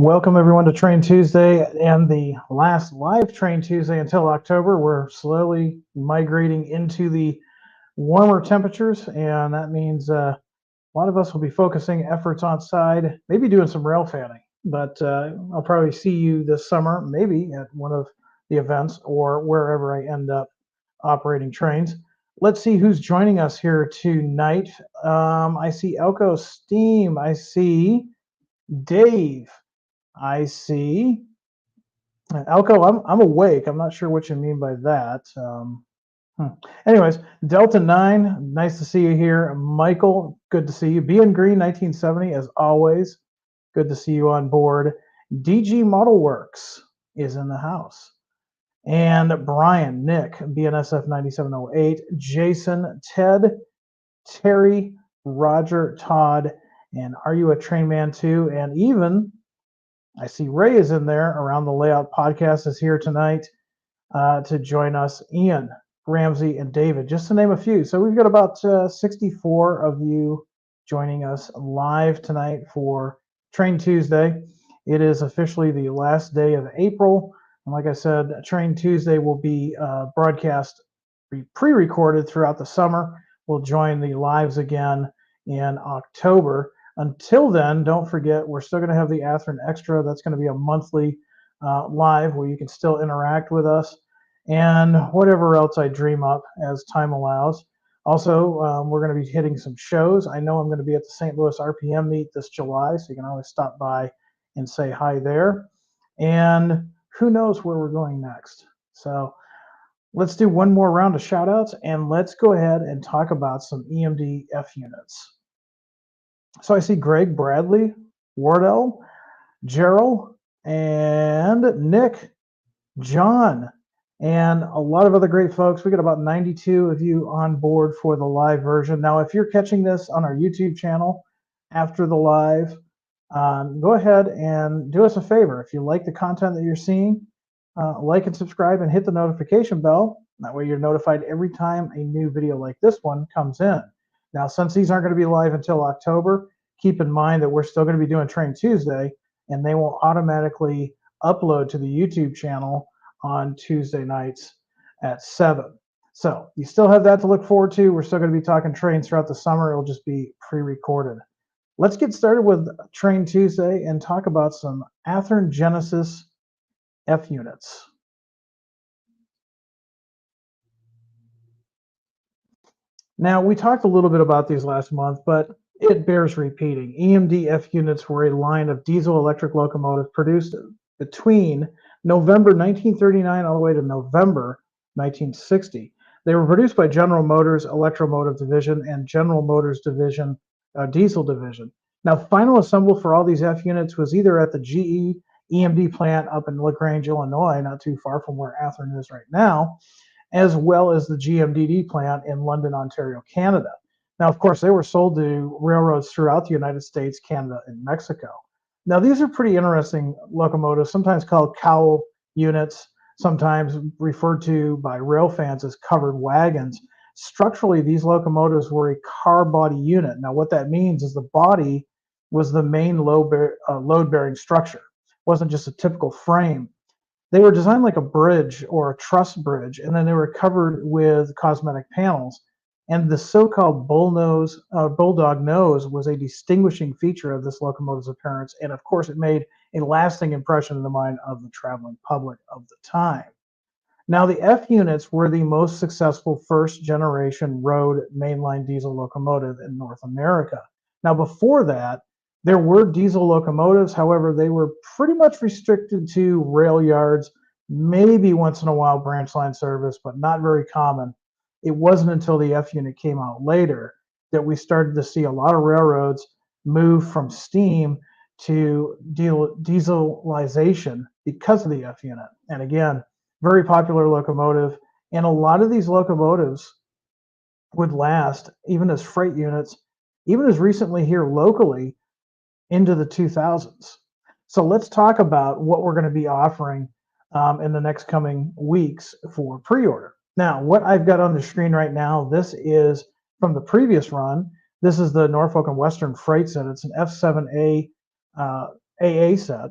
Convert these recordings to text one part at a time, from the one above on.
Welcome everyone to Train Tuesday and the last live Train Tuesday until October. We're slowly migrating into the warmer temperatures, and that means a lot of us will be focusing efforts on side, maybe doing some rail fanning. But I'll probably see you this summer, maybe at one of the events or wherever I end up operating trains. Let's see who's joining us here tonight. I see Elko Steam. I see Dave. I see. Elko, I'm awake. I'm not sure what you mean by that. Anyways, Delta 9, nice to see you here. Michael, good to see you. B in Green 1970, as always. Good to see you on board. DG Model Works is in the house. And Brian, Nick, BNSF 9708, Jason, Ted, Terry, Roger, Todd, and Are You a Train Man Too? And even I see Ray is in there. Around the Layout podcast is here tonight to join us. Ian, Ramsey, and David, just to name a few. So we've got about 64 of you joining us live tonight for Train Tuesday. It is officially the last day of April. And like I said, Train Tuesday will be broadcast pre-recorded throughout the summer. We'll join the lives again in October. Until then, don't forget, we're still going to have the Athearn Extra. That's going to be a monthly live where you can still interact with us and whatever else I dream up as time allows. Also, we're going to be hitting some shows. I know I'm going to be at the St. Louis RPM meet this July, so you can always stop by and say hi there. And who knows where we're going next. So let's do one more round of shout outs and let's go ahead and talk about some EMD F-units. So I see Greg, Bradley, Wardell, Gerald, and Nick, John, and a lot of other great folks. We got about 92 of you on board for the live version. Now, if you're catching this on our YouTube channel after the live, go ahead and do us a favor. If you like the content that you're seeing, like and subscribe and hit the notification bell. That way you're notified every time a new video like this one comes in. Now, since these aren't going to be live until October, keep in mind that we're still going to be doing Train Tuesday, and they will automatically upload to the YouTube channel on Tuesday nights at 7. So you still have that to look forward to. We're still going to be talking trains throughout the summer. It'll just be pre-recorded. Let's get started with Train Tuesday and talk about some Athearn Genesis F-units. Now, we talked a little bit about these last month, but it bears repeating. EMD F-units were a line of diesel-electric locomotives produced between November 1939 all the way to November 1960. They were produced by General Motors Electromotive Division and General Motors Division Diesel Division. Now, final assembly for all these F-units was either at the GE EMD plant up in LaGrange, Illinois, not too far from where Athearn is right now, as well as the GMDD plant in London, Ontario, Canada. Now, of course, they were sold to railroads throughout the United States, Canada, and Mexico. Now, these are pretty interesting locomotives, sometimes called cowl units, sometimes referred to by rail fans as covered wagons. Structurally, these locomotives were a car body unit. Now, what that means is the body was the main load-bearing structure. It wasn't just a typical frame. They were designed like a bridge or a truss bridge, and then they were covered with cosmetic panels. And the so-called bulldog nose was a distinguishing feature of this locomotive's appearance, and of course it made a lasting impression in the mind of the traveling public of the time. Now, the F-units were the most successful first-generation road mainline diesel locomotive in North America. Now, before that, there were diesel locomotives. However, they were pretty much restricted to rail yards, maybe once in a while branch line service, but not very common. It wasn't until the F-unit came out later that we started to see a lot of railroads move from steam to dieselization because of the F-unit. And again, very popular locomotive. And a lot of these locomotives would last, even as freight units, even as recently here locally, into the 2000s. So let's talk about what we're going to be offering in the next coming weeks for pre-order. Now, what I've got on the screen right now, this is from the previous run. This is the Norfolk and Western freight set. It's an F7A AA set.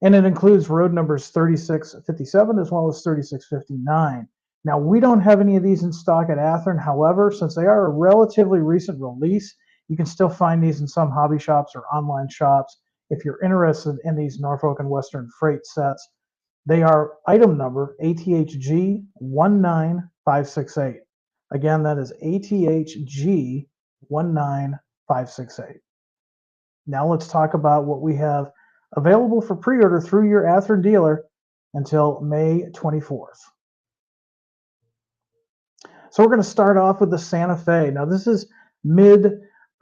and it includes road numbers 3657 as well as 3659. Now, we don't have any of these in stock at Athearn. However, since they are a relatively recent release, you can still find these in some hobby shops or online shops if you're interested in these Norfolk and Western freight sets. They are item number ATHG 19568. Again, that is ATHG 19568. Now let's talk about what we have available for pre-order through your Athearn dealer until May 24th. So we're going to start off with the Santa Fe. Now this is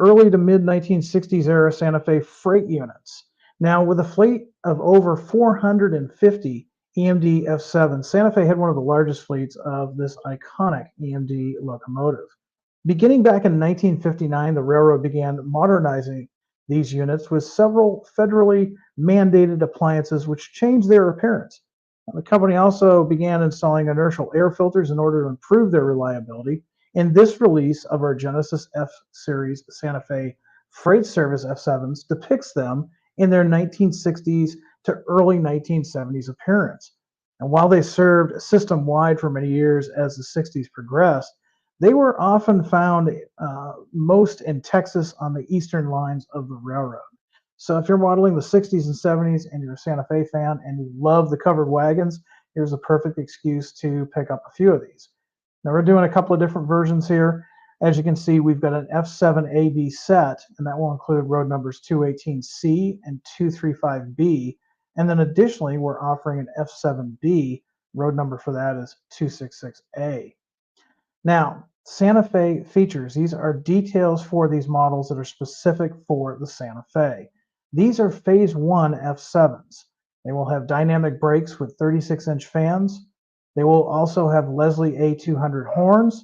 early to mid 1960s era Santa Fe freight units. Now with a fleet of over 450 EMD F-7s, Santa Fe had one of the largest fleets of this iconic EMD locomotive. Beginning back in 1959, the railroad began modernizing these units with several federally mandated appliances which changed their appearance. The company also began installing inertial air filters in order to improve their reliability. And this release of our Genesis F Series Santa Fe Freight Service F-7s depicts them in their 1960s to early 1970s appearance. And while they served system-wide for many years as the 60s progressed, they were often found most in Texas on the eastern lines of the railroad. So if you're modeling the 60s and 70s and you're a Santa Fe fan and you love the covered wagons, here's a perfect excuse to pick up a few of these. Now we're doing a couple of different versions here. As you can see, we've got an F7AB set, and that will include road numbers 218C and 235B. And then additionally, we're offering an F7B. Road number for that is 266A. Now, Santa Fe features, these are details for these models that are specific for the Santa Fe. These are Phase 1 F-7s. They will have dynamic brakes with 36-inch fans. They will also have Leslie A200 horns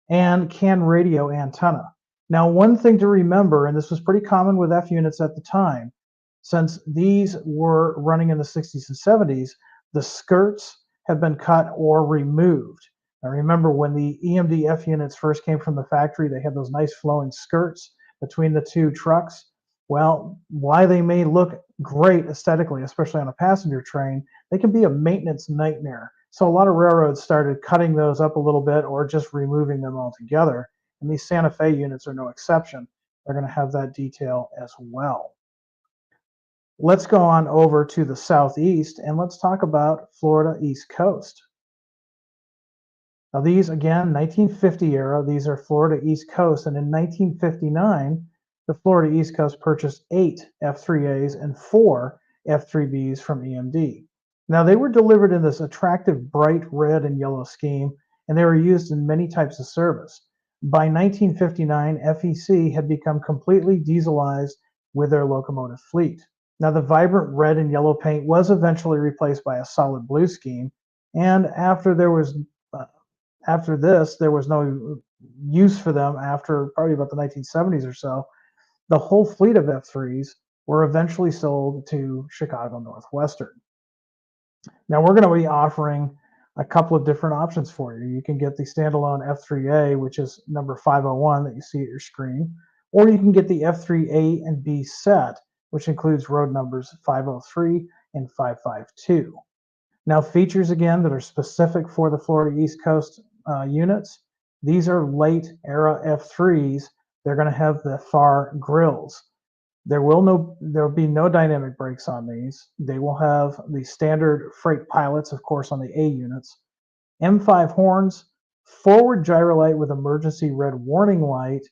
and CAN radio antenna. Now, one thing to remember, and this was pretty common with F-units at the time, since these were running in the 60s and 70s, the skirts have been cut or removed. Now remember, when the EMD F-units first came from the factory, they had those nice flowing skirts between the two trucks. Well, why they may look great aesthetically, especially on a passenger train, they can be a maintenance nightmare. So a lot of railroads started cutting those up a little bit or just removing them altogether. And these Santa Fe units are no exception. They're going to have that detail as well. Let's go on over to the southeast and let's talk about Florida East Coast. Now these, again, 1950 era, these are Florida East Coast, and in 1959, the Florida East Coast purchased 8 F3As and 4 F3Bs from EMD. Now they were delivered in this attractive bright red and yellow scheme, and they were used in many types of service. By 1959, FEC had become completely dieselized with their locomotive fleet. Now the vibrant red and yellow paint was eventually replaced by a solid blue scheme, and after this, there was no use for them after probably about the 1970s or so. The whole fleet of F3s were eventually sold to Chicago Northwestern. Now we're going to be offering a couple of different options for you. You can get the standalone F3A, which is number 501 that you see at your screen, or you can get the F3A and B set, which includes road numbers 503 and 552. Now, features again that are specific for the Florida East Coast units. These are late era F3s. They're going to have the far grills. There will be no dynamic brakes on these. They will have the standard freight pilots, of course, on the A units. M5 horns, forward gyrolite with emergency red warning light,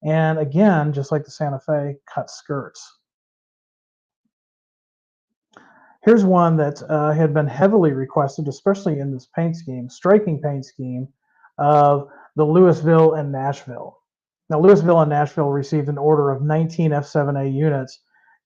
and again, just like the Santa Fe, cut skirts. Here's one that had been heavily requested, especially in this paint scheme, striking paint scheme of the Louisville and Nashville. Now, Louisville and Nashville received an order of 19 F7A units,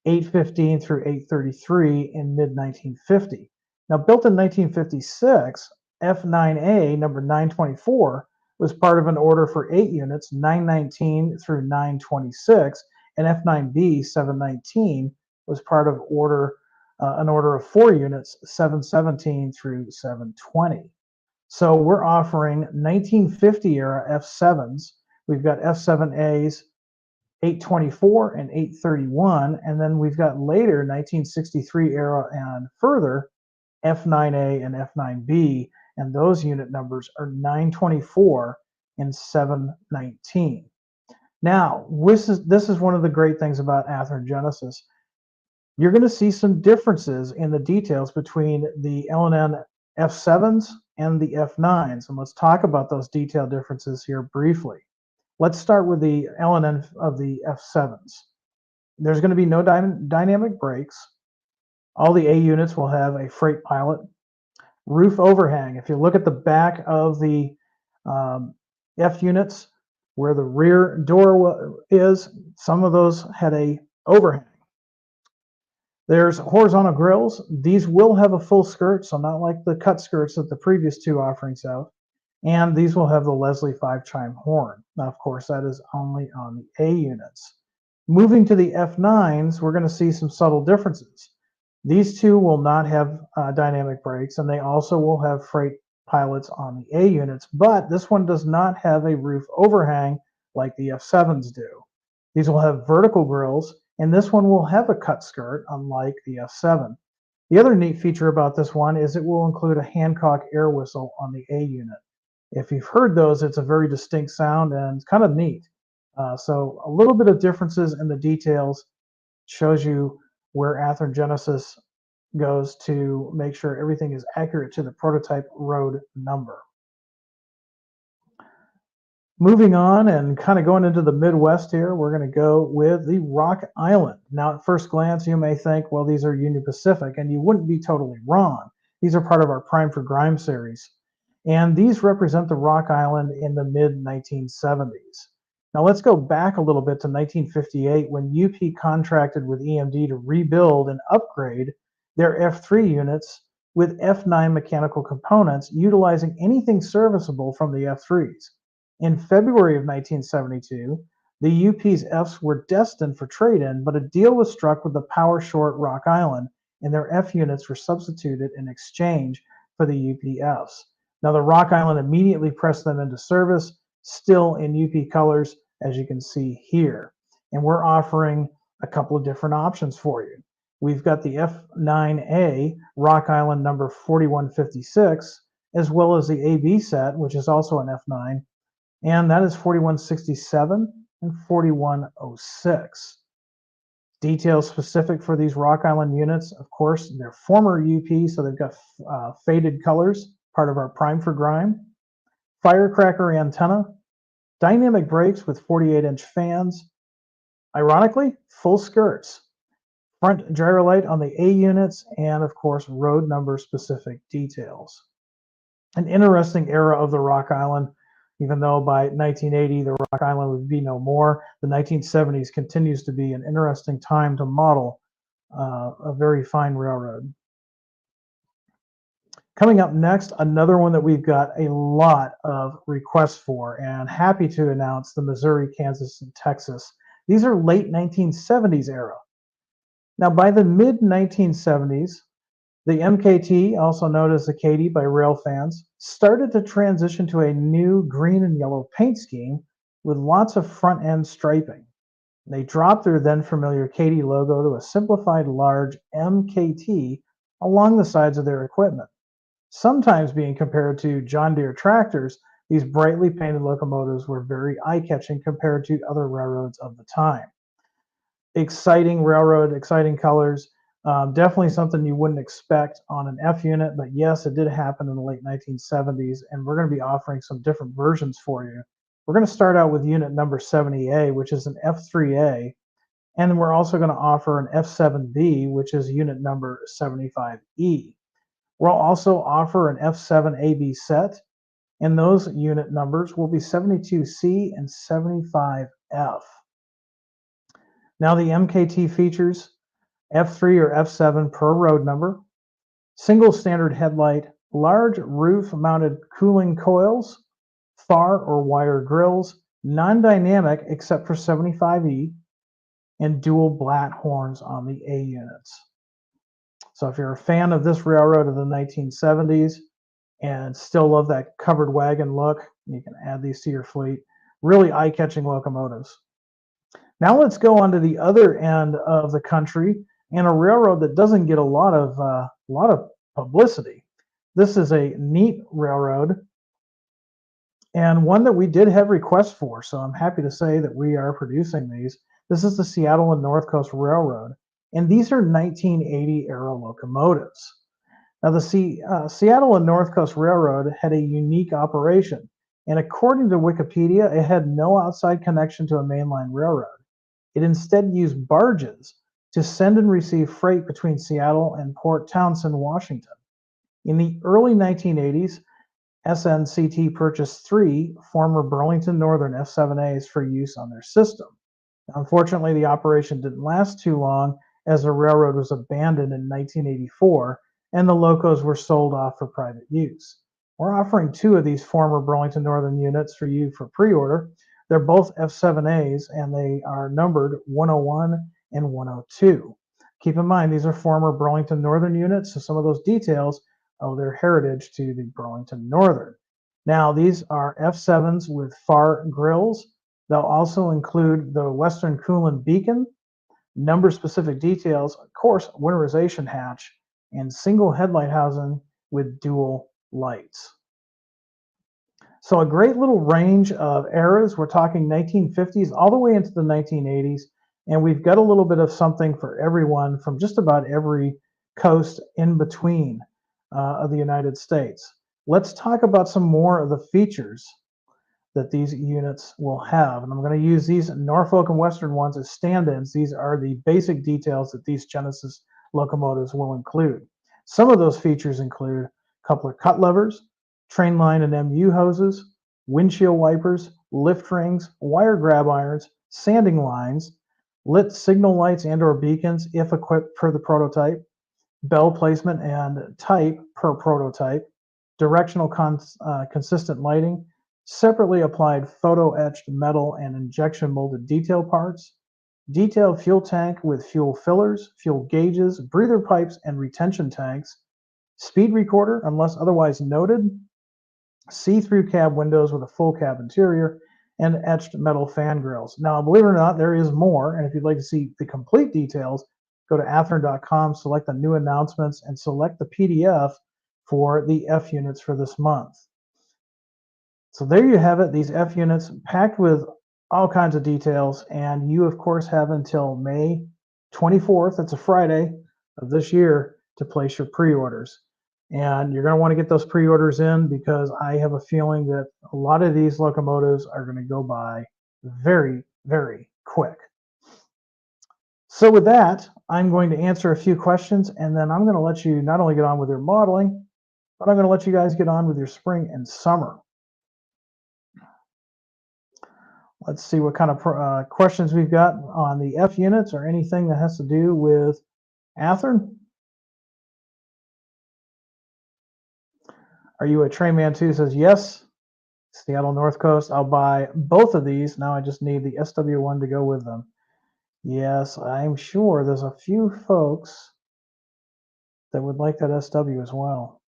815 through 833 in mid-1950. Now, built in 1956, F9A number 924 was part of an order for 8 units, 919 through 926, and F9B 719 was part of an order of 4 units, 717 through 720. So we're offering 1950 era F7s. We've got F7As, 824 and 831, and then we've got later 1963 era and further F9A and F9B, and those unit numbers are 924 and 719. Now, this is one of the great things about Athearn Genesis. You're going to see some differences in the details between the L&N F7s and the F9s, and let's talk about those detail differences here briefly. Let's start with the L&N of the F7s. There's going to be no dynamic brakes. All the A units will have a freight pilot. Roof overhang. If you look at the back of the F units, where the rear door is, some of those had a overhang. There's horizontal grills. These will have a full skirt, so not like the cut skirts that the previous two offerings have. And these will have the Leslie 5-chime horn. Now, of course, that is only on the A units. Moving to the F9s, we're going to see some subtle differences. These two will not have dynamic brakes, and they also will have freight pilots on the A units, but this one does not have a roof overhang like the F7s do. These will have vertical grills, and this one will have a cut skirt, unlike the F7. The other neat feature about this one is it will include a Hancock air whistle on the A unit. If you've heard those, it's a very distinct sound, and it's kind of neat. So a little bit of differences in the details shows you where Athearn Genesis goes to make sure everything is accurate to the prototype road number. Moving on and kind of going into the Midwest here, we're going to go with the Rock Island. Now, at first glance, you may think, well, these are Union Pacific, and you wouldn't be totally wrong. These are part of our Prime for Grime series. And these represent the Rock Island in the mid-1970s. Now, let's go back a little bit to 1958 when UP contracted with EMD to rebuild and upgrade their F3 units with F9 mechanical components, utilizing anything serviceable from the F3s. In February of 1972, the UP's Fs were destined for trade-in, but a deal was struck with the power-short Rock Island, and their F units were substituted in exchange for the UP Fs. Now, the Rock Island immediately pressed them into service, still in UP colors, as you can see here. And we're offering a couple of different options for you. We've got the F9A Rock Island number 4156, as well as the AB set, which is also an F9, and that is 4167 and 4106. Details specific for these Rock Island units, of course, they're former UP, so they've got faded colors, part of our Prime for Grime. Firecracker antenna, dynamic brakes with 48-inch fans. Ironically, full skirts. Front gyro light on the A units, and of course, road number specific details. An interesting era of the Rock Island. Even though by 1980 the Rock Island would be no more, the 1970s continues to be an interesting time to model a very fine railroad. Coming up next, another one that we've got a lot of requests for, and happy to announce the Missouri, Kansas, and Texas. These are late 1970s era. Now, by the mid-1970s, the MKT, also known as the Katy by rail fans, started to transition to a new green and yellow paint scheme with lots of front-end striping. They dropped their then familiar Katy logo to a simplified large MKT along the sides of their equipment. Sometimes being compared to John Deere tractors, these brightly painted locomotives were very eye-catching compared to other railroads of the time. Exciting railroad, exciting colors. Definitely something you wouldn't expect on an F unit, but yes, it did happen in the late 1970s, and we're going to be offering some different versions for you. We're going to start out with unit number 70A, which is an F3A, and then we're also going to offer an F7B, which is unit number 75E. We'll also offer an F7AB set, and those unit numbers will be 72C and 75F. Now the MKT features F3 or F7 per road number, single standard headlight, large roof-mounted cooling coils, far or wire grills, non-dynamic except for 75E, and dual blat horns on the A units. So if you're a fan of this railroad of the 1970s and still love that covered wagon look, you can add these to your fleet. Really eye-catching locomotives. Now let's go on to the other end of the country and a railroad that doesn't get a lot of publicity. This is a neat railroad and one that we did have requests for, so I'm happy to say that we are producing these. This is the Seattle and North Coast Railroad, and these are 1980 era locomotives. Now, the Seattle and North Coast Railroad had a unique operation, and according to Wikipedia, it had no outside connection to a mainline railroad. It instead used barges to send and receive freight between Seattle and Port Townsend, Washington. In the early 1980s, SNCT purchased 3 former Burlington Northern F-7As for use on their system. Unfortunately, the operation didn't last too long as the railroad was abandoned in 1984 and the locos were sold off for private use. We're offering 2 of these former Burlington Northern units for you for pre-order. They're both F-7As and they are numbered 101 and 102. Keep in mind, these are former Burlington Northern units, so some of those details owe their heritage to the Burlington Northern. Now, these are F7s with far grills. They'll also include the Western Coolant beacon, number-specific details, of course, winterization hatch, and single headlight housing with dual lights. So a great little range of eras. We're talking 1950s all the way into the 1980s, and we've got a little bit of something for everyone from just about every coast in between of the United States. Let's talk about some more of the features that these units will have. And I'm going to use these Norfolk and Western ones as stand-ins. These are the basic details that these Genesis locomotives will include. Some of those features include coupler cut levers, train line and MU hoses, windshield wipers, lift rings, wire grab irons, sanding lines, lit signal lights and or beacons if equipped per the prototype, bell placement and type per prototype, directional consistent lighting, separately applied photo-etched metal and injection molded detail parts, detailed fuel tank with fuel fillers, fuel gauges, breather pipes, and retention tanks, speed recorder unless otherwise noted, see-through cab windows with a full cab interior, and etched metal fan grills. Now, believe it or not, there is more, and if you'd like to see the complete details, go to athearn.com, select the new announcements, and select the PDF for the F units for this month. So there you have it, these F units packed with all kinds of details, and you of course have until May 24th, it's a Friday of this year, to place your pre-orders. And you're going to want to get those pre-orders in because I have a feeling that a lot of these locomotives are going to go by very, very quick. So with that, I'm going to answer a few questions, and then I'm going to let you not only get on with your modeling, but I'm going to let you guys get on with your spring and summer. Let's see what kind of questions we've got on the F units or anything that has to do with Athearn. Are you a Trainman 2? Says yes. Seattle North Coast. I'll buy both of these. Now I just need the SW1 to go with them. Yes, I'm sure there's a few folks that would like that SW as well.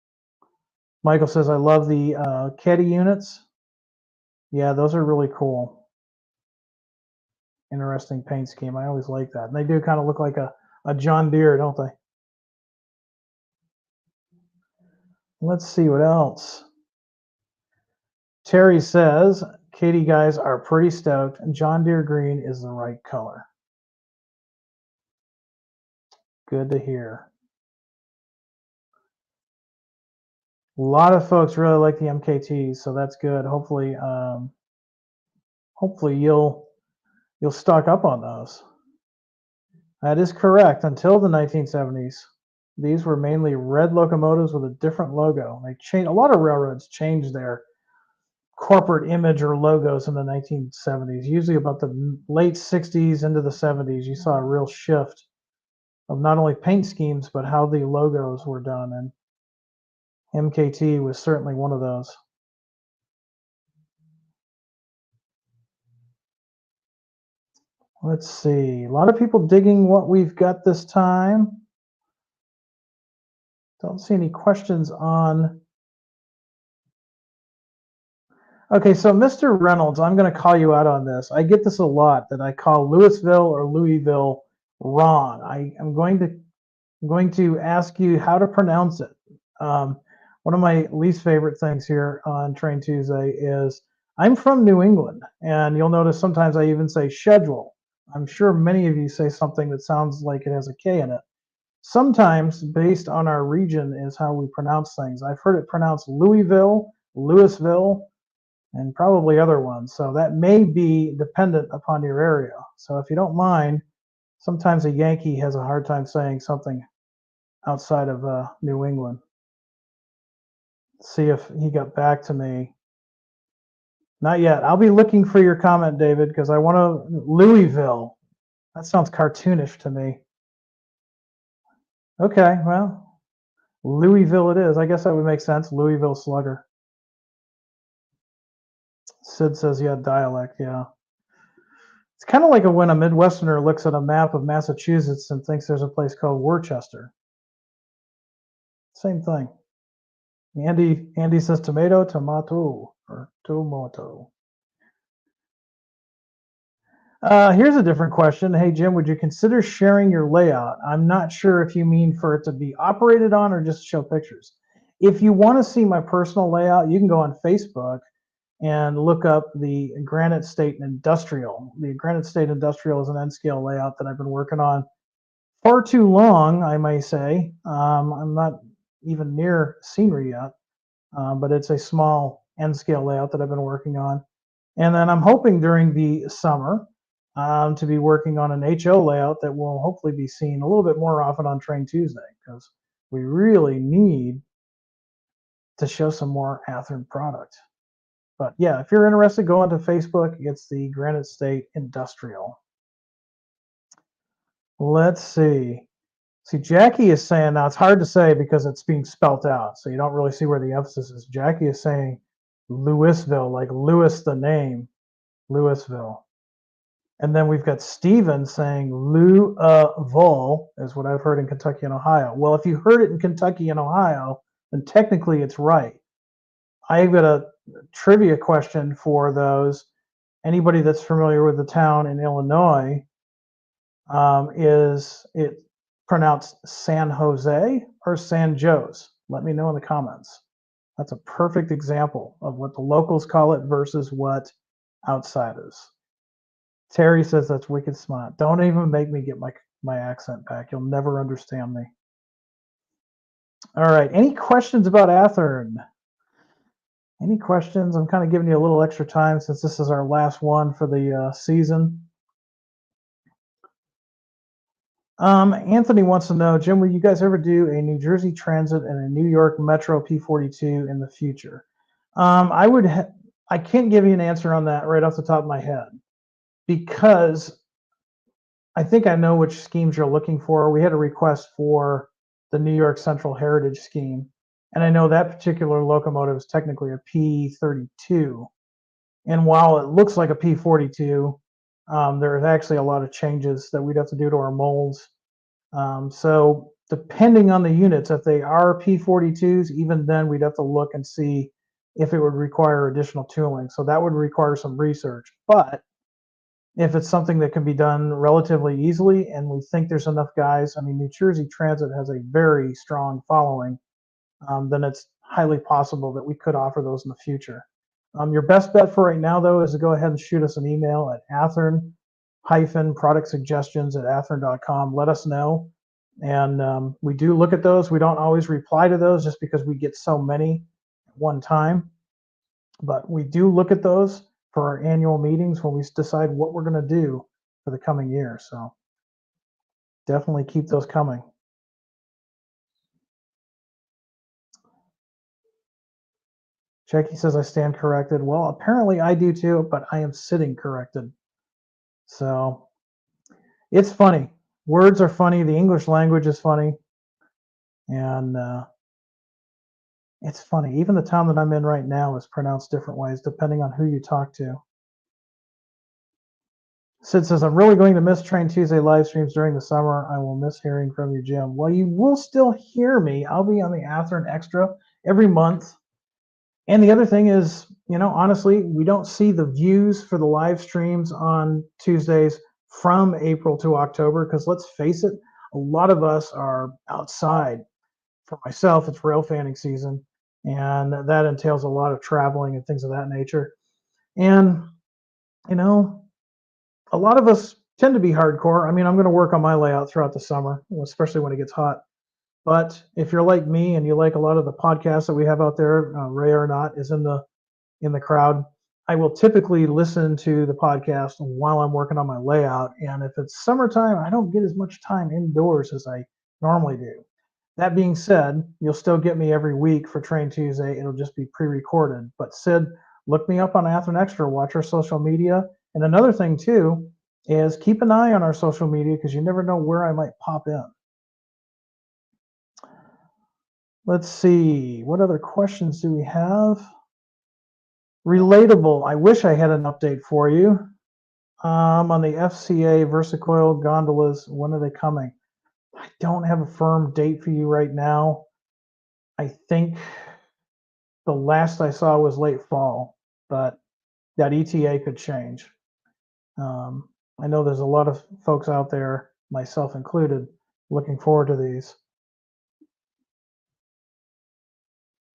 Michael says, I love the Katy units. Yeah, those are really cool. Interesting paint scheme. I always like that. And they do kind of look like a John Deere, don't they? Let's see what else. Terry says, Katy guys are pretty stoked, and John Deere green is the right color. Good to hear. A lot of folks really like the MKTs, so that's good. Hopefully, hopefully you'll stock up on those. That is correct. Until the 1970s, these were mainly red locomotives with a different logo. They changed. A lot of railroads changed their corporate image or logos in the 1970s. Usually about the late 60s into the 70s, you saw a real shift of not only paint schemes but how the logos were done, and MKT was certainly one of those. Let's see. A lot of people digging what we've got this time. Don't see any questions on Okay, so Mr. Reynolds, I'm going to call you out on this. I get this a lot that I call Louisville or Louisville wrong. I'm going to ask you how to pronounce it. Um, one of my least favorite things here on Train Tuesday is I'm from New England, and you'll notice sometimes I even say schedule. I'm sure many of you say something that sounds like it has a K in it. Sometimes, based on our region, is how we pronounce things. I've heard it pronounced Louisville, Louisville, and probably other ones. So that may be dependent upon your area. So if you don't mind, sometimes a Yankee has a hard time saying something outside of New England. See if he got back to me. Not yet. I'll be looking for your comment, David, because I want to Louisville. That sounds cartoonish to me. Okay, well, Louisville it is. I guess that would make sense. Louisville Slugger. Sid says, yeah, dialect, yeah. It's kind of like when a Midwesterner looks at a map of Massachusetts and thinks there's a place called Worcester. Same thing. Andy says tomato, tomato, or tomato. Here's a different question. Hey, Jim, would you consider sharing your layout? I'm not sure if you mean for it to be operated on or just show pictures. If you want to see my personal layout, you can go on Facebook and look up the Granite State Industrial. The Granite State Industrial is an N-scale layout that I've been working on far too long, I may say. I'm not even near scenery yet, but it's a small N-scale layout that I've been working on. And then I'm hoping during the summer to be working on an HO layout that will hopefully be seen a little bit more often on Train Tuesday, because we really need to show some more Athearn product. But yeah, if you're interested, go onto Facebook. It's the Granite State Industrial. Let's see. See, Jackie is saying, now it's hard to say because it's being spelt out, so you don't really see where the emphasis is. Jackie is saying Louisville, like Louis the name, Louisville. And then we've got Steven saying Louisville is what I've heard in Kentucky and Ohio. Well, if you heard it in Kentucky and Ohio, then technically it's right. I've got a trivia question for those. Anybody that's familiar with the town in Illinois, is it pronounced San Jose or San Jose? Let me know in the comments. That's a perfect example of what the locals call it versus what outsiders. Terry says that's wicked smart. Don't even make me get my accent back. You'll never understand me. All right. Any questions about Athearn? Any questions? I'm kind of giving you a little extra time since this is our last one for the season. Anthony wants to know, Jim, will you guys ever do a New Jersey Transit and a New York Metro P42 in the future? I can't give you an answer on that right off the top of my head because I think I know which schemes you're looking for. We had a request for the New York Central Heritage scheme, and I know that particular locomotive is technically a P32. And while it looks like a P42, there is actually a lot of changes that we'd have to do to our molds. So depending on the units, if they are P42s, even then we'd have to look and see if it would require additional tooling. So that would require some research. But if it's something that can be done relatively easily and we think there's enough guys, I mean, New Jersey Transit has a very strong following, then it's highly possible that we could offer those in the future. Your best bet for right now, though, is to go ahead and shoot us an email at athearn-product-suggestions@athearn.com. Let us know. And we do look at those. We don't always reply to those just because we get so many at one time. But we do look at those for our annual meetings when we decide what we're going to do for the coming year. So definitely keep those coming. Jackie says I stand corrected. Well, apparently I do too, but I am sitting corrected. So it's funny. Words are funny. The English language is funny. And it's funny. Even the town that I'm in right now is pronounced different ways depending on who you talk to. Sid says, I'm really going to miss Train Tuesday live streams during the summer. I will miss hearing from you, Jim. Well, you will still hear me. I'll be on the Athearn Extra every month. And the other thing is, honestly, we don't see the views for the live streams on Tuesdays from April to October because let's face it, a lot of us are outside. For myself, it's rail fanning season, and that entails a lot of traveling and things of that nature. And, you know, a lot of us tend to be hardcore. I mean, I'm going to work on my layout throughout the summer, especially when it gets hot. But if you're like me and you like a lot of the podcasts that we have out there, Ray or not is in the crowd. I will typically listen to the podcast while I'm working on my layout. And if it's summertime, I don't get as much time indoors as I normally do. That being said, you'll still get me every week for Train Tuesday. It'll just be pre-recorded. But Sid, look me up on Athlon Extra. Watch our social media. And another thing too is keep an eye on our social media because you never know where I might pop in. Let's see. What other questions do we have? Relatable. I wish I had an update for you. On the FCA Versacoil gondolas, when are they coming? I don't have a firm date for you right now. I think the last I saw was late fall, but that ETA could change. I know there's a lot of folks out there, myself included, looking forward to these.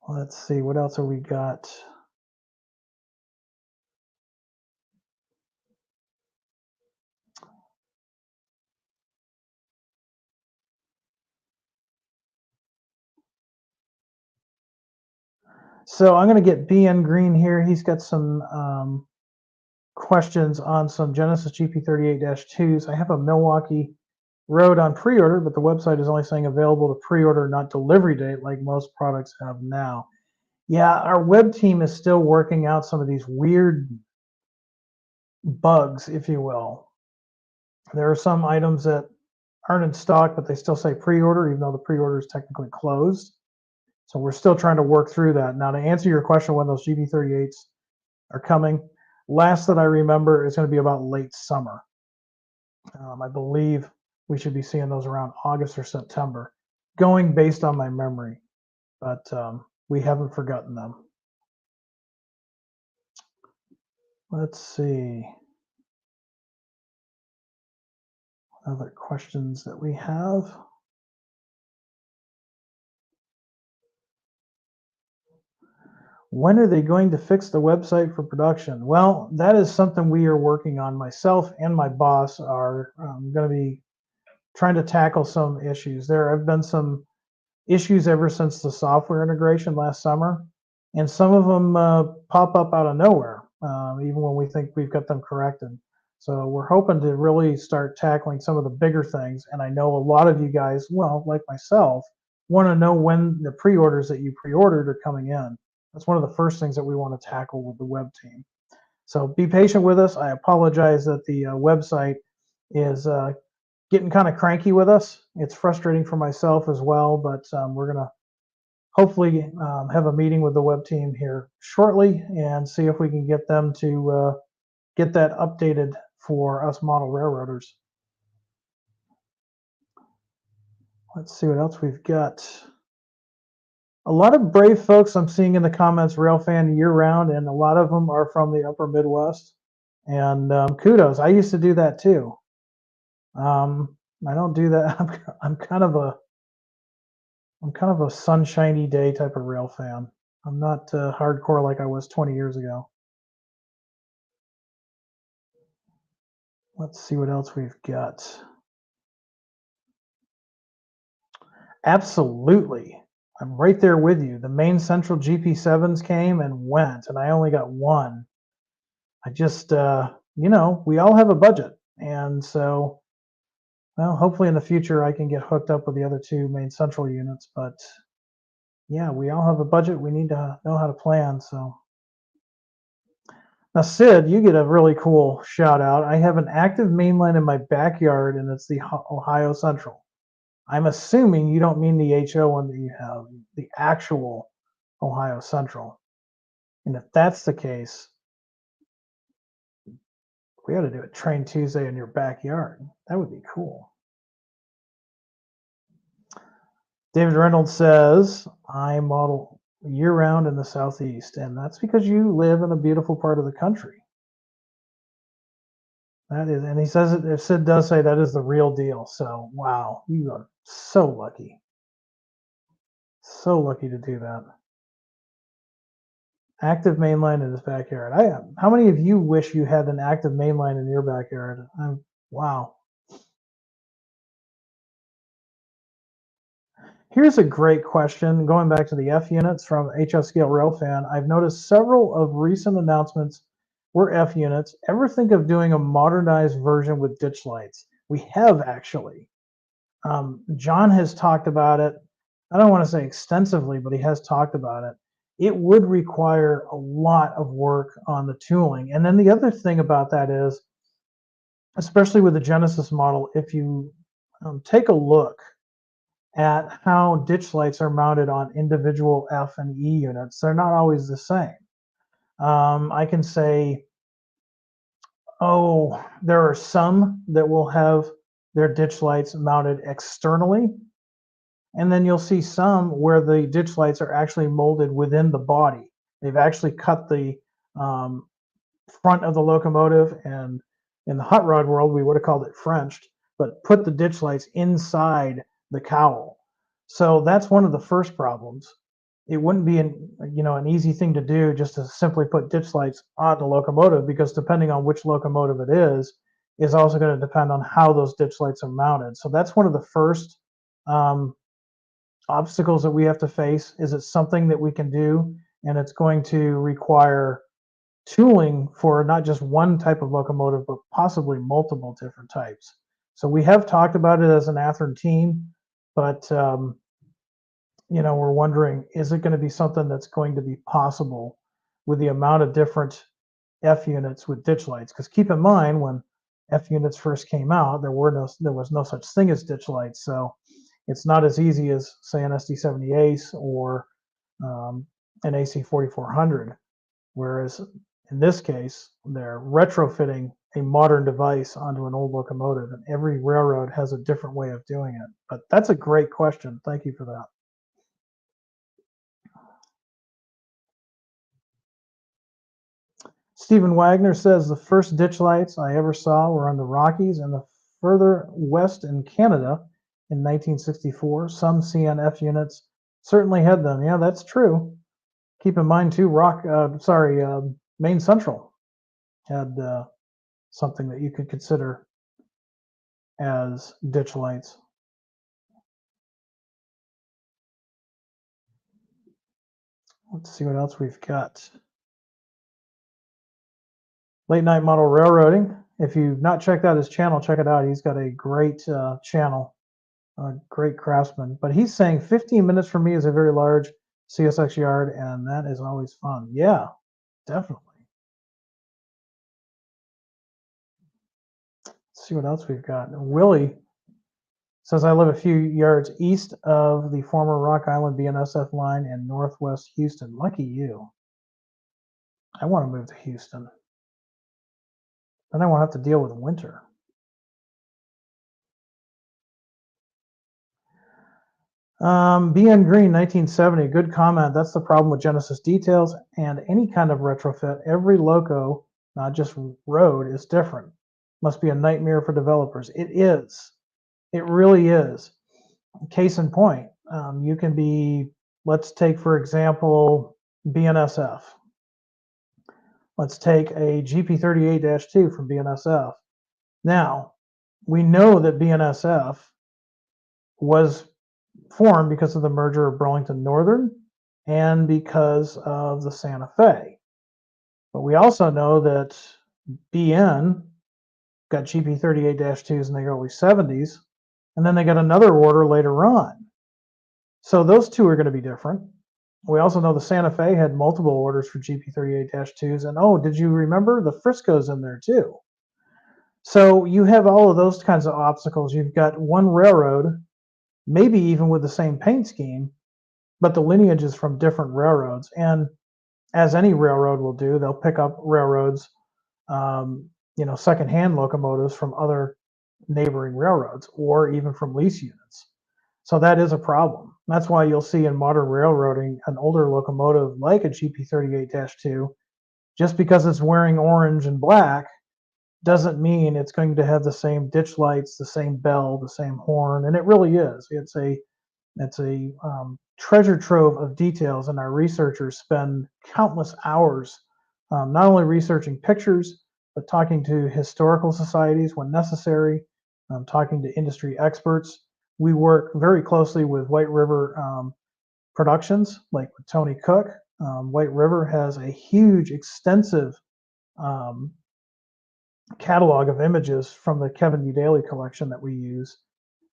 Let's see, what else have we got? So I'm going to get BN Green here. He's got some questions on some Genesis GP38-2s. I have a Milwaukee Road on pre-order, but the website is only saying available to pre-order, not delivery date, like most products have now. Yeah, our web team is still working out some of these weird bugs, if you will. There are some items that aren't in stock, but they still say pre-order, even though the pre-order is technically closed. So we're still trying to work through that. Now, to answer your question, when those GP38s are coming, last that I remember is going to be about late summer. I believe we should be seeing those around August or September, going based on my memory, but we haven't forgotten them. Let's see. Other questions that we have. When are they going to fix the website for production? Well, that is something we are working on. Myself and my boss are going to be trying to tackle some issues. There have been some issues ever since the software integration last summer, and some of them pop up out of nowhere, even when we think we've got them corrected. So we're hoping to really start tackling some of the bigger things. And I know a lot of you guys, well, like myself, want to know when the pre-orders that you pre-ordered are coming in. That's one of the first things that we want to tackle with the web team. So be patient with us. I apologize that the website is getting kind of cranky with us. It's frustrating for myself as well, but we're going to hopefully have a meeting with the web team here shortly and see if we can get them to get that updated for us model railroaders. Let's see what else we've got. A lot of brave folks I'm seeing in the comments railfan year round, and a lot of them are from the upper Midwest. And kudos. I used to do that too. I don't do that. I'm kind of a sunshiny day type of rail fan. I'm not hardcore like I was 20 years ago. Let's see what else we've got. Absolutely. I'm right there with you. The main central GP7s came and went, and I only got one. I just, we all have a budget. And so, well, hopefully in the future I can get hooked up with the other two main central units. But yeah, we all have a budget. We need to know how to plan. So now, Sid, you get a really cool shout out. I have an active mainline in my backyard, and it's the Ohio Central. I'm assuming you don't mean the HO one that you have, the actual Ohio Central. And if that's the case, we ought to do a Train Tuesday in your backyard. That would be cool. David Reynolds says, I model year round in the Southeast, and that's because you live in a beautiful part of the country. That is, and he says it. If Sid does say that is the real deal, so wow, you are so lucky to do that. Active mainline in his backyard. How many of you wish you had an active mainline in your backyard? Wow. Here's a great question. Going back to the F units from HF Scale Railfan, I've noticed several of recent announcements were F units. Ever think of doing a modernized version with ditch lights? We have actually. John has talked about it. I don't want to say extensively, but he has talked about it. It would require a lot of work on the tooling. And then the other thing about that is, especially with the Genesis model, if you take a look at how ditch lights are mounted on individual F and E units, they're not always the same. I can say, oh, there are some that will have their ditch lights mounted externally, and then you'll see some where the ditch lights are actually molded within the body. They've actually cut the um, front of the locomotive, and in the hot rod world, we would have called it Frenched, but put the ditch lights inside the cowl. So that's one of the first problems. It wouldn't be an easy thing to do just to simply put ditch lights on the locomotive, because depending on which locomotive it is also going to depend on how those ditch lights are mounted. So that's one of the first um, obstacles that we have to face. Is it something that we can do? And it's going to require tooling for not just one type of locomotive, but possibly multiple different types. So we have talked about it as an Athearn team, but we're wondering, is it going to be something that's going to be possible with the amount of different F units with ditch lights? Because keep in mind, when F units first came out, there was no such thing as ditch lights. So it's not as easy as, say, an SD70 Ace or an AC 4400. Whereas in this case, they're retrofitting a modern device onto an old locomotive, and every railroad has a different way of doing it. But that's a great question. Thank you for that. Stephen Wagner says the first ditch lights I ever saw were on the Rockies and the further west in Canada in 1964. Some CNF units certainly had them. Yeah, that's true. Keep in mind too, Maine Central had something that you could consider as ditch lights. Let's see what else we've got. Late Night Model Railroading. If you've not checked out his channel, check it out. He's got a great channel, a great craftsman. But he's saying 15 minutes for me is a very large CSX yard, and that is always fun. Yeah, definitely. Let's see what else we've got. Willie says, I live a few yards east of the former Rock Island BNSF line in northwest Houston. Lucky you. I want to move to Houston. Then I won't have to deal with winter. BN Green, 1970, good comment. That's the problem with Genesis details and any kind of retrofit. Every loco, not just road, is different. Must be a nightmare for developers. It is. It really is. Case in point, you can be, let's take, for example, BNSF. Let's take a GP38-2 from BNSF. Now, we know that BNSF was formed because of the merger of Burlington Northern and because of the Santa Fe. But we also know that BN got GP38-2s in the early 70s, and then they got another order later on. So those two are going to be different. We also know the Santa Fe had multiple orders for GP38-2s, and oh, did you remember the Frisco's in there too? So you have all of those kinds of obstacles. You've got one railroad, maybe even with the same paint scheme, but the lineage is from different railroads. And as any railroad will do, they'll pick up railroads, secondhand locomotives from other neighboring railroads or even from lease units. So that is a problem. That's why you'll see in modern railroading an older locomotive like a GP38-2, just because it's wearing orange and black doesn't mean it's going to have the same ditch lights, the same bell, the same horn, and it really is. It's a treasure trove of details, and our researchers spend countless hours not only researching pictures, but talking to historical societies when necessary, talking to industry experts. We work very closely with White River Productions, like with Tony Cook. White River has a huge, extensive um, catalog of images from the Kevin U. Daly collection that we use.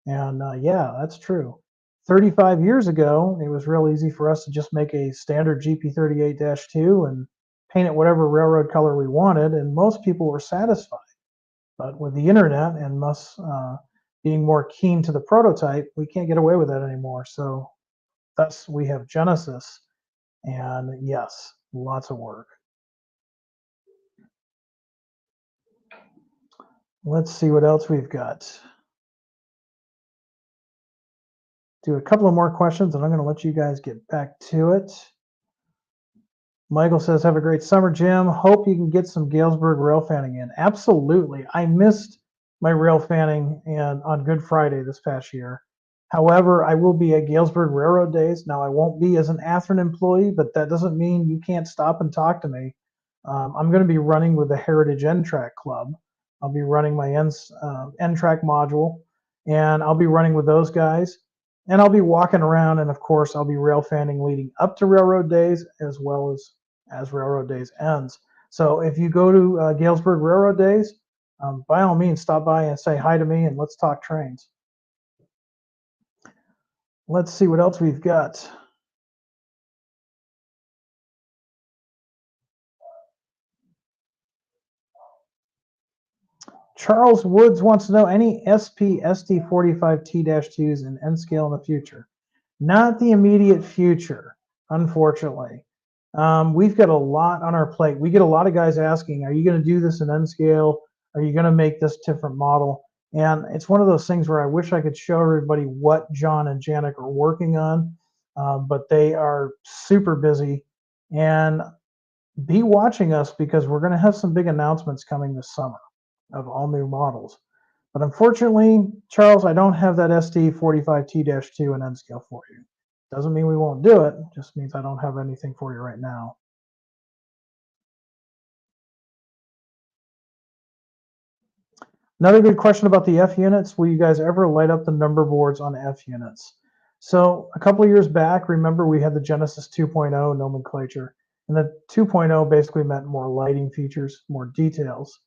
And yeah, that's true. 35 years ago, it was real easy for us to just make a standard GP38-2 and paint it whatever railroad color we wanted, and most people were satisfied. But with the internet and us being more keen to the prototype, we can't get away with that anymore. So thus we have Genesis, and yes, lots of work. Let's see what else we've got. Do a couple of more questions, and I'm going to let you guys get back to it. Michael says, have a great summer, Jim. Hope you can get some Galesburg rail fanning in. Absolutely. I missed my rail fanning on Good Friday this past year. However, I will be at Galesburg Railroad Days. Now, I won't be as an Athearn employee, but that doesn't mean you can't stop and talk to me. I'm going to be running with the Heritage N-Track Club. I'll be running my N-Track module, and I'll be running with those guys. And I'll be walking around, and of course, I'll be rail fanning leading up to Railroad Days as well as Railroad Days ends. So if you go to Galesburg Railroad Days, by all means, stop by and say hi to me, and let's talk trains. Let's see what else we've got. Charles Woods wants to know any SP SD45T-2s in N scale in the future. Not the immediate future, unfortunately. We've got a lot on our plate. We get a lot of guys asking, are you going to do this in N scale? Are you going to make this different model? And it's one of those things where I wish I could show everybody what John and Janik are working on, but they are super busy. And be watching us because we're going to have some big announcements coming this summer of all new models. But unfortunately, Charles, I don't have that SD45T-2 in N scale for you. Doesn't mean we won't do it, just means I don't have anything for you right now. Another good question about the F units. Will you guys ever light up the number boards on F units? So a couple of years back, remember we had the Genesis 2.0 nomenclature, and the 2.0 basically meant more lighting features, more details.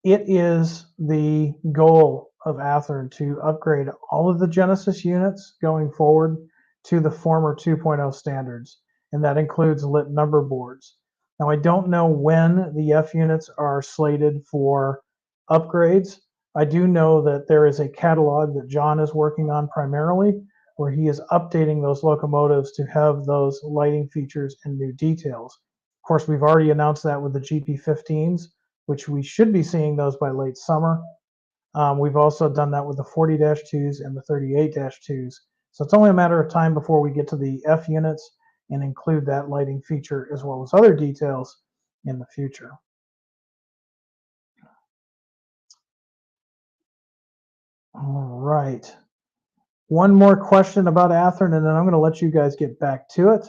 It is the goal of Athearn to upgrade all of the Genesis units going forward to the former 2.0 standards, and that includes lit number boards. Now, I don't know when the F units are slated for upgrades. I do know that there is a catalog that John is working on primarily, where he is updating those locomotives to have those lighting features and new details. Of course, we've already announced that with the GP15s, which we should be seeing those by late summer. We've also done that with the 40-2s and the 38-2s. So it's only a matter of time before we get to the F units and include that lighting feature as well as other details in the future. All right. One more question about Athearn, and then I'm going to let you guys get back to it.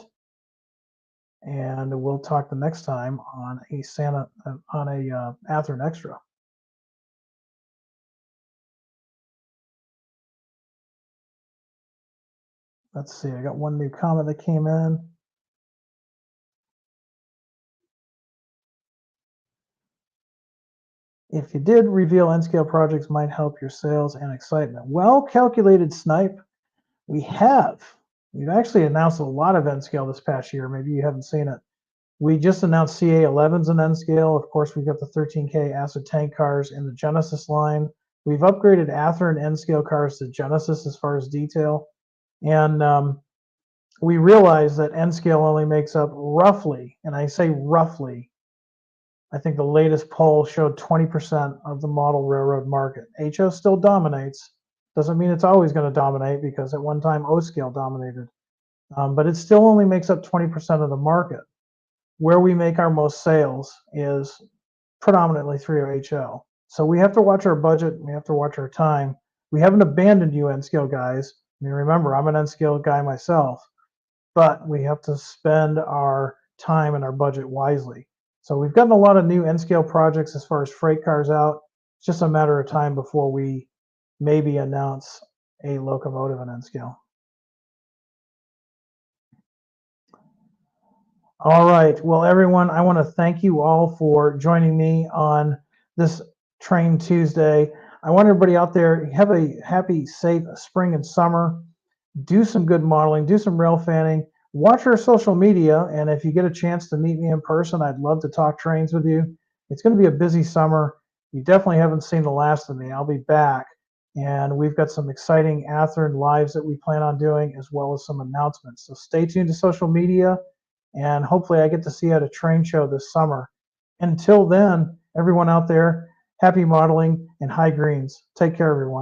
And we'll talk the next time on a Athearn Extra. Let's see, I got one new comment that came in. If you did reveal N-scale projects might help your sales and excitement. Well calculated, Snipe. We have. We've actually announced a lot of N-scale this past year. Maybe you haven't seen it. We just announced CA11s in N-scale. Of course, we've got the 13K acid tank cars in the Genesis line. We've upgraded Athearn N-scale cars to Genesis as far as detail. And we realize that N-scale only makes up roughly, and I say roughly, I think the latest poll showed 20% of the model railroad market. HO still dominates, Doesn't mean it's always going to dominate, because at one time O scale dominated. But it still only makes up 20% of the market. Where we make our most sales is predominantly 3HL. So we have to watch our budget. We have to watch our time. We haven't abandoned you N scale guys. I mean, remember, I'm an N scale guy myself, but we have to spend our time and our budget wisely. So we've gotten a lot of new N scale projects as far as freight cars out. It's just a matter of time before we maybe announce a locomotive in N scale. All right. Well, everyone, I want to thank you all for joining me on this Train Tuesday. I want everybody out there, have a happy, safe spring and summer. Do some good modeling, do some rail fanning, watch our social media, and if you get a chance to meet me in person, I'd love to talk trains with you. It's going to be a busy summer. You definitely haven't seen the last of me. I'll be back, and we've got some exciting Athearn lives that we plan on doing, as well as some announcements. So stay tuned to social media, and hopefully I get to see you at a train show this summer. Until then, everyone out there, happy modeling and high greens. Take care, everyone.